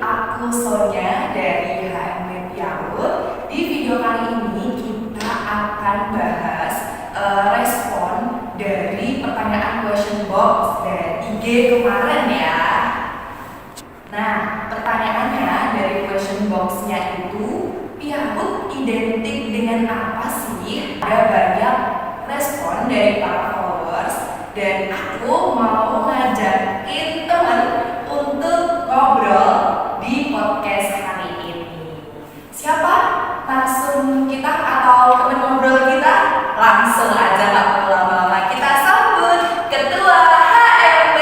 aku Sonya dari HMB Piaut. Di video kali ini kita akan bahas respon dari pertanyaan question box dari IG kemarin ya. Nah, pertanyaannya dari question box-nya itu, Piaut identik dengan apa sih? Ada banyak respon dari para followers dan aku mau ngajakin teman untuk ngobrol di podcast hari ini. Siapa narsum kita atau teman ngobrol kita? Langsung aja, gak perlu lama-lama, kita sambut Ketua HMB.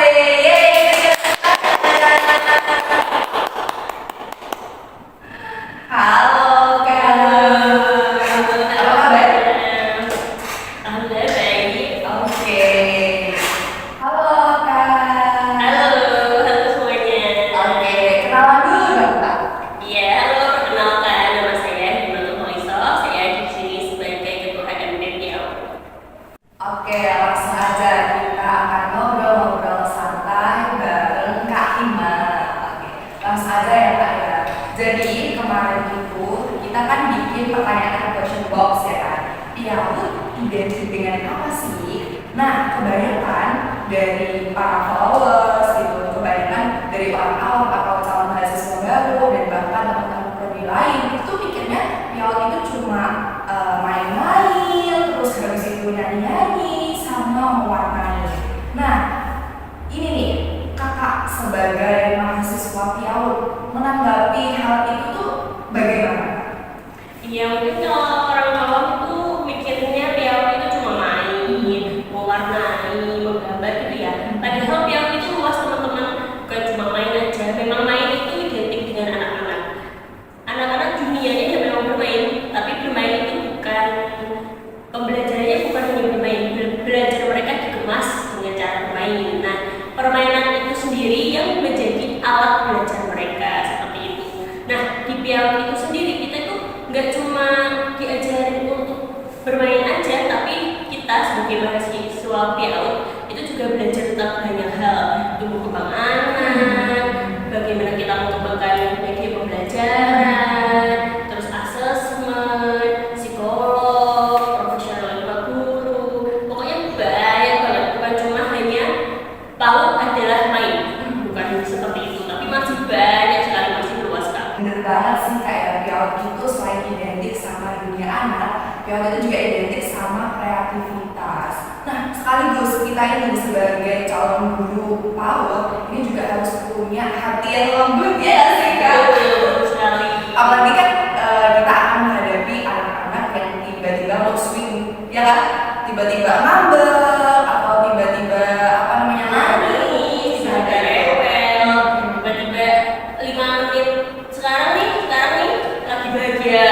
Halo Kak. Apa kabar? Alhamdulillah baik. Oke. Halo Kak. Halo semuanya. Oke, kenalan dulu dong Kak. Iya, halo, perkenalkan nama saya Himmatul Hoiso. Saya di sini sebagai Ketua HMB Piaut. Oke, langsung aja kita akan ngobrol-ngobrol santai bareng Kak Hima. Oke, langsung aja ya Kak ya. Jadi kemarin itu kita kan bikin pertanyaan question box ya kan. Piaut identik dengan apa sih? Nah, kebanyakan dari para followers gitu, kebanyakan dari orang awam atau calon mahasiswa baru dan bahkan teman-teman prodi lain itu pikirnya Piaut itu cuma main-main, terus habis itu nyanyi-nyanyi sama mewarnai. Nah, ini nih kakak sebagai mahasiswa Piaut menanggapi hal itu tuh bagaimana? Iya, mungkin kalau orang awam itu mikirnya Piaut itu cuma main, mewarnai, menggambar gitu ya. Padahal Piaut itu luas teman-teman, bukan cuma main aja. Memang main itu identik dengan anak-anak. Anak-anak dunianya ya memang bermain, tapi bermain itu bukan pembelajarannya bukan hanya bermain, belajar mereka dikemas dengan cara bermain. Nah, permainan itu sendiri yang menjadi alat belajar mereka seperti itu. Nah, di Piaut itu sendiri kita itu nggak cuma diajarin untuk bermain aja, tapi kita sebagai mahasiswa Piaut itu juga belajar tentang banyak hal, tumbuh kembang anak, bagaimana kita mengembangkan media pembelajaran, terus asesmen, psikolog, profesional lima guru, pokoknya banyak banget, bukan cuma hanya PAUD adalah main, bukan seperti itu, tapi masih banyak sekali, masih luas Kak. Bener banget sih kayak Piaut itu selain identik sama dunia anak, Piaut itu juga identik sama kreativitas. Nah, sekaligus kita ini sebagai calon guru PAUD ini juga harus punya hati yang lembut ya sih Kak. Betul sekali. Apalagi kan kita akan menghadapi anak-anak yang tiba-tiba mood swing, ya kan? Tiba-tiba ngambek atau tiba-tiba apa namanya nangis, Tiba-tiba rewel, tiba-tiba 5 menit sekarang nih lagi bahagia,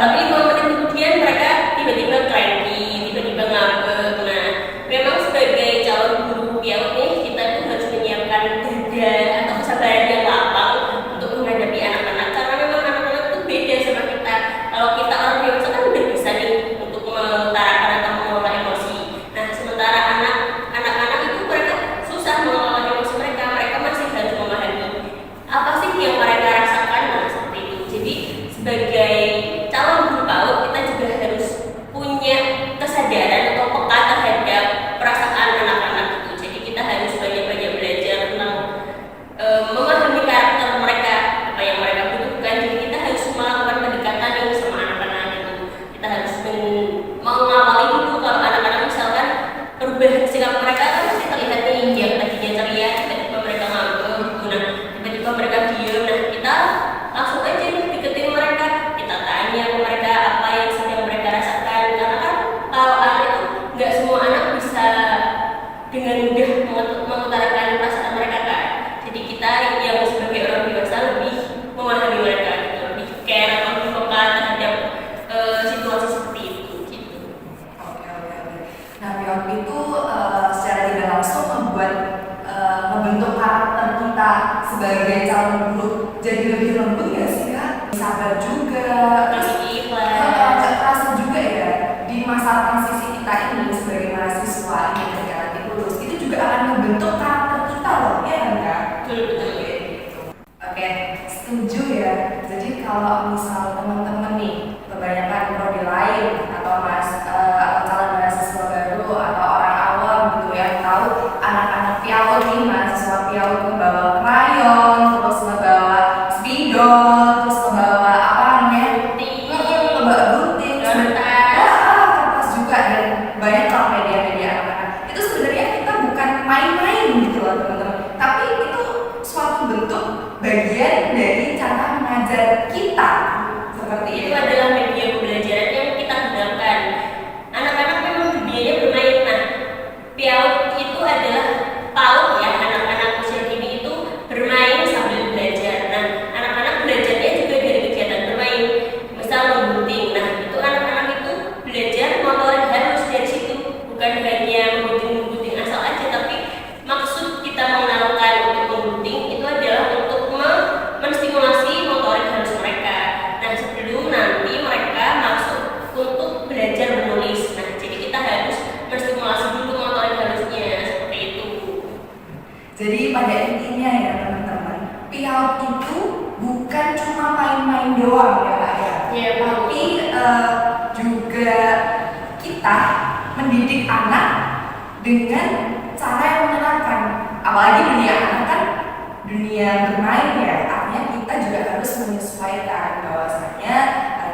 tapi 5 menit kemudian mereka tiba-tiba cranky, tiba-tiba ngambek. Nah, memang sebagai calon guru Piaut nih, kita itu harus menyiapkan dada atau kesabaran yang lapang untuk menghadapi anak-anak, karena memang anak-anak itu beda sama kita. Kalau kita orang dewasa kan udah bisa nih untuk mengutarakan atau mengelola emosi. Nah, sementara anak-anak itu mereka susah mengelola emosi mereka masih harus memahami apa sih yang mereka rasakan. Nah, seperti itu. Jadi sebagai calon guru PAUD kita juga harus punya kesadaran atau peka terhadap perasaan anak-anak itu. Jadi kita harus banyak-banyak belajar tentang memahami karakter mereka, apa yang mereka butuhkan. Jadi kita harus melakukan pendekatan yang sama anak-anak itu. Kita harus mengawali dulu. Kalau anak-anak misalkan perubahan sikap mereka kan pasti terlihat nih, yang tadinya ceria tiba-tiba mereka ngambek, nah tiba-tiba mereka diam. Nah, kita langsung aja nih deketin mereka, kita tanya ke mereka apa yang sedang mereka rasakan, karena kan kalau anak itu nggak semua anak bisa dengan mudah mengutarakan perasaan mereka kan. Jadi kita yang sebagai orang dewasa lebih memahami mereka gitu, lebih care atau lebih peka terhadap situasi seperti itu gitu. Oke. Nah, Piaut itu secara tidak langsung membentuk karakter kita sebagai calon guru jadi lebih lembut ya sih Kak? Sabar juga, Masih ikhlas. terasa juga ya di masa transisi kita ini sebagai mahasiswa ini nanti lulus itu juga akan membentuk karakter kita loh, ya kan Kak? Betul. Oke, setuju ya. Jadi kalau misal teman-teman nih kebanyakan prodi lain atau atau calon mahasiswa baru atau orang awam gitu yang tahu anak-anak piaut nih, mahasiswa piaut membawa krayon, terus membawa spidol, terus membawa apa namanya, membawa gunting, kertas juga, dan banyak lah media-media anak-anak. Itu sebenarnya kita bukan main-main gitu loh teman-teman, tapi itu suatu bentuk bagian dari cara mengajar kita. Seperti itu adalah media pembelajaran yang kita gunakan. Anak-anak memang dunianya bermain. Nah, piaut itu adalah PAUD ya, anak-anak usia dini itu bermain sambil belajar. Nah, anak-anak belajarnya juga dari kegiatan bermain, misal menggunting. Nah, itu anak-anak itu belajar motorik halus dari situ, bukan hanya menggunting asal aja, tapi maksud kita mengenalkan untuk menggunting itu adalah untuk menstimulasi motorik halus mereka. Nah, sebelum nanti mereka masuk untuk belajar menulis. Nah, jadi kita harus menstimulasi dulu motorik halusnya, seperti itu. Jadi pada intinya ya teman-teman, piaut itu bukan cuma main-main doang ya Kak ya. Iya, tapi juga kita mendidik anak dengan cara yang menyenangkan. Apalagi dunia anak kan dunia bermain ya, artinya kita juga harus menyesuaikan bahwasanya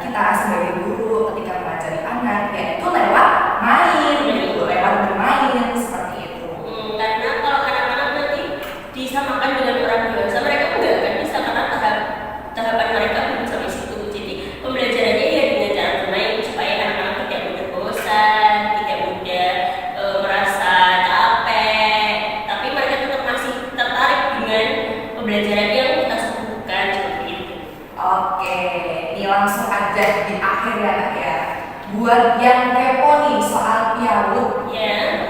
kita sebagai guru ketika mengajari anak yaitu lewat main gitu, lewat bermain seperti itu. Karena kalau anak-anak nanti disamakan dengan orang dewasa, mereka enggak akan bisa karena tahapan mereka belum sampai situ. Jadi pembelajarannya ya dengan cara bermain supaya anak-anak tidak mudah bosan, tidak mudah merasa capek, tapi mereka tetap masih tertarik dengan pembelajaran yang kita suguhkan seperti itu. Oke, ini langsung aja di akhir ya Kak ya. Buat yang kepo nih soal piaut, Ya,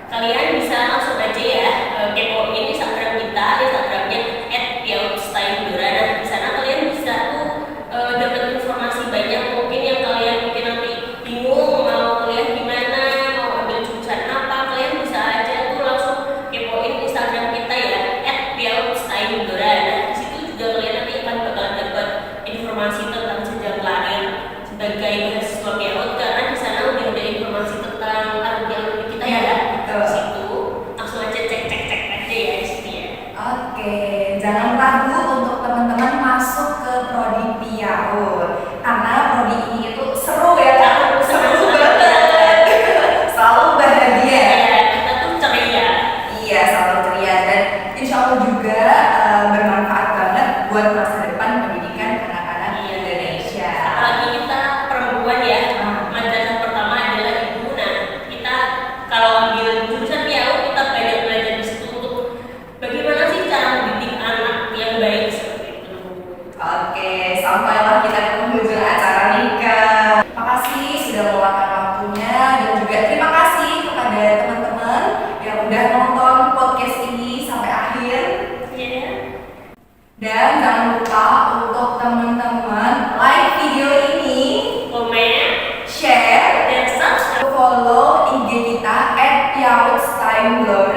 kalian bisa langsung aja ya kepoin Instagram kita, Instagramnya @piautstylebora. Nah, di sana kalian bisa dapat informasi banyak mungkin yang kalian mungkin nanti bingung mau kuliah di mana, mau ambil jurusan apa, kalian bisa aja tuh langsung kepoin Instagram kita ya @piautstylebora. Nah, di situ juga kalian nanti akan bakalan dapat informasi tentang jenjang karir sebagai mahasiswa piaut, karena di sana udah ada informasi tentang alumni kita ya. Betul. Di situ langsung aja cek aja ya di situ ya. Oke, jangan ragu untuk teman-teman masuk ke prodi piaut karena prodi ini itu seru ya Kak. Seru banget. Selalu bahagia. Ya, kita tuh ceria. Iya, selalu ceria dan insya Allah juga bermanfaat banget buat masa depan pendidikan anak-anak di Indonesia. Apalagi kita perempuan ya, madrasah pertama adalah ibu. Nah, kita kalau ambil jurusan piaut kita banyak belajar di situ untuk bagaimana sih cara mendidik anak yang baik seperti itu. Oke, sampailah kita ke penghujung acara nih Kak. Terima kasih sudah meluangkan waktunya dan juga terima kasih kepada teman-teman yang udah nonton podcast ini sampai akhir. Ya. Dan jangan lupa untuk teman-teman like video ini, Komen, share, dan subscribe. follow IG kita @piautstylebora.